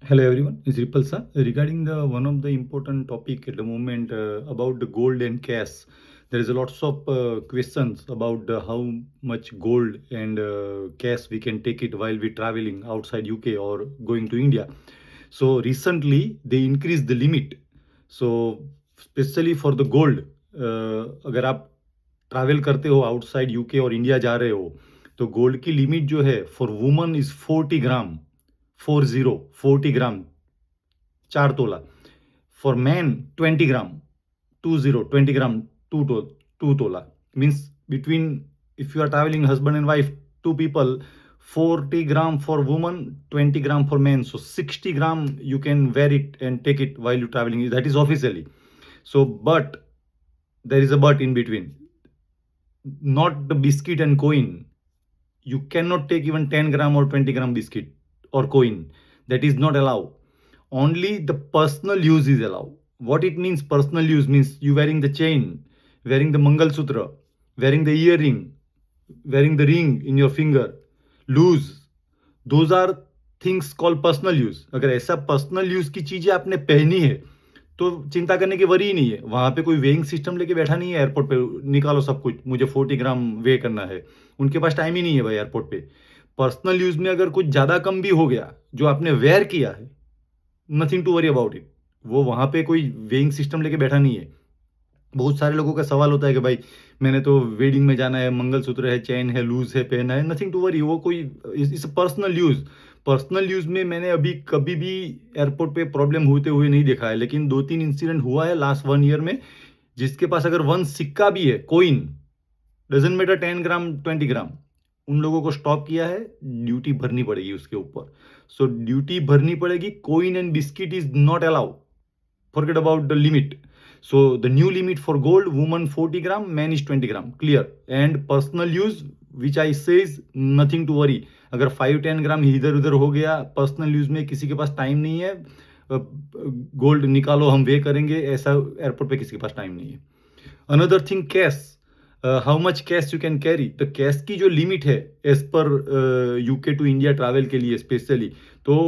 Hello everyone, it's Ripalsa. Regarding the one of the important topic at the moment about the gold and cash, there is a lots of questions about how much gold and cash we can take it while we traveling outside UK or going to India. So recently they increased the limit. So especially for the gold, अगर आप travel करते हो outside UK और India जा रहे हो तो gold की लिमिट जो है फॉर वुमन इज 40 ग्राम 40 ग्राम 4 तोला फॉर मैन 20 ग्राम 20 ग्राम 2 तोला means between if you are travelling husband and wife two people 40 gram for woman 20 gram for man so 60 gram you can wear it and take it while you're traveling that is officially so but there is a but in between not the biscuit and coin. You cannot take even 10 gram or 20 gram biscuit or coin. That is not allowed. Only the personal use is allowed. What it means personal use means you wearing the chain, wearing the Mangal Sutra, wearing the earring, wearing the ring in your finger, loose. Those are things call personal use. अगर ऐसा personal use की चीजें आपने पहनी है तो चिंता करने की वरी ही नहीं है. वहां पे कोई वेइंग सिस्टम लेके बैठा नहीं है एयरपोर्ट पे निकालो सब कुछ मुझे 40 ग्राम वे करना है. उनके पास टाइम ही नहीं है भाई एयरपोर्ट पे. पर्सनल यूज में अगर कुछ ज्यादा कम भी हो गया जो आपने वेयर किया है nothing to worry about it. वो वहां पे कोई वेइंग सिस्टम लेके बैठा नहीं है. बहुत सारे लोगों का सवाल होता है कि भाई मैंने तो वेडिंग में जाना है मंगलसूत्र है चैन है लूज है पहना है नथिंग टू वरी. वो कोई इस पर्सनल यूज. पर्सनल यूज में मैंने अभी कभी भी एयरपोर्ट पे प्रॉब्लम होते हुए नहीं देखा है. लेकिन 2-3 इंसिडेंट हुआ है लास्ट 1 ईयर में. जिसके पास अगर 1 सिक्का भी है कोइन डजेंट मैटर 10 ग्राम 20 ग्राम उन लोगों को स्टॉप किया है. ड्यूटी भरनी पड़ेगी उसके ऊपर. सो ड्यूटी भरनी पड़ेगी. Coin and biscuit is not allowed. Forget about the limit. So the new limit for gold, woman 40 gram, man is 20 gram. Clear. And personal use, which I say is nothing to worry. अगर 5-10 ग्राम इधर उधर हो गया personal use में किसी के पास time नहीं है गोल्ड निकालो हम वे करेंगे ऐसा एयरपोर्ट पे किसी के पास टाइम नहीं है. Another thing cash. How much cash you can carry. तो कैश की जो लिमिट है as per UK to India travel के लिए स्पेशली तो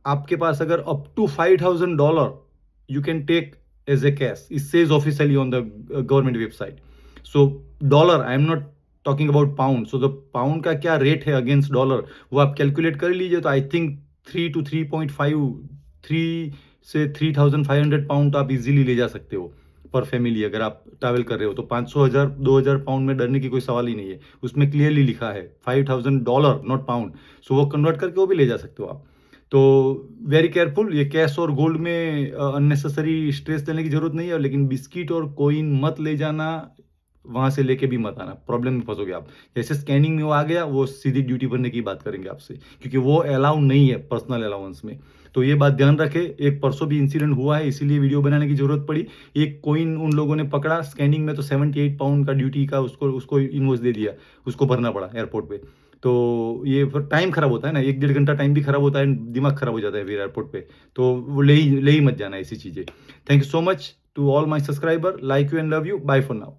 आपके पास अगर up to $5,000 you can take as a cash. It says officially on the government website. So dollar, I am not talking about pound. So the pound का क्या rate है against dollar वो आप कैलकुलेट कर लीजिए. तो आई थिंक 3 to 3.5 3 से 3,500 pound तो आप इजीली ले जा सकते हो पर फैमिली अगर आप ट्रैवल कर रहे हो. तो 500,000 2,000 पाउंड में डरने की कोई सवाल ही नहीं है. उसमें क्लियरली लिखा है $5,000 नॉट पाउंड. सो वो कन्वर्ट करके वो भी ले जा सकते हो आप. तो वेरी केयरफुल. ये कैश और गोल्ड में अननेसेसरी स्ट्रेस देने की जरूरत नहीं है. लेकिन बिस्किट और कोइन मत ले जाना. वहां से लेके भी मत आना. प्रॉब्लम में फंसोगे आप. जैसे स्कैनिंग में वो आ गया वो सीधी ड्यूटी भरने की बात करेंगे आपसे क्योंकि वो अलाउ नहीं है पर्सनल अलाउंस में. तो ये बात ध्यान रखे. एक परसों भी इंसिडेंट हुआ है इसीलिए वीडियो बनाने की जरूरत पड़ी. एक कोइन उन लोगों ने पकड़ा स्कैनिंग में तो 78 पाउंड का ड्यूटी का उसको उसको इनवॉइस दे दिया. उसको भरना पड़ा एयरपोर्ट पे. तो ये फिर टाइम खराब होता है ना. 1-1.5 घंटा टाइम भी खराब होता है. दिमाग खराब हो जाता है फिर एयरपोर्ट पे. तो वो ले ही मत जाना ऐसी चीजें. Thank you so much to all my subscriber. Like you and love you. Bye for now.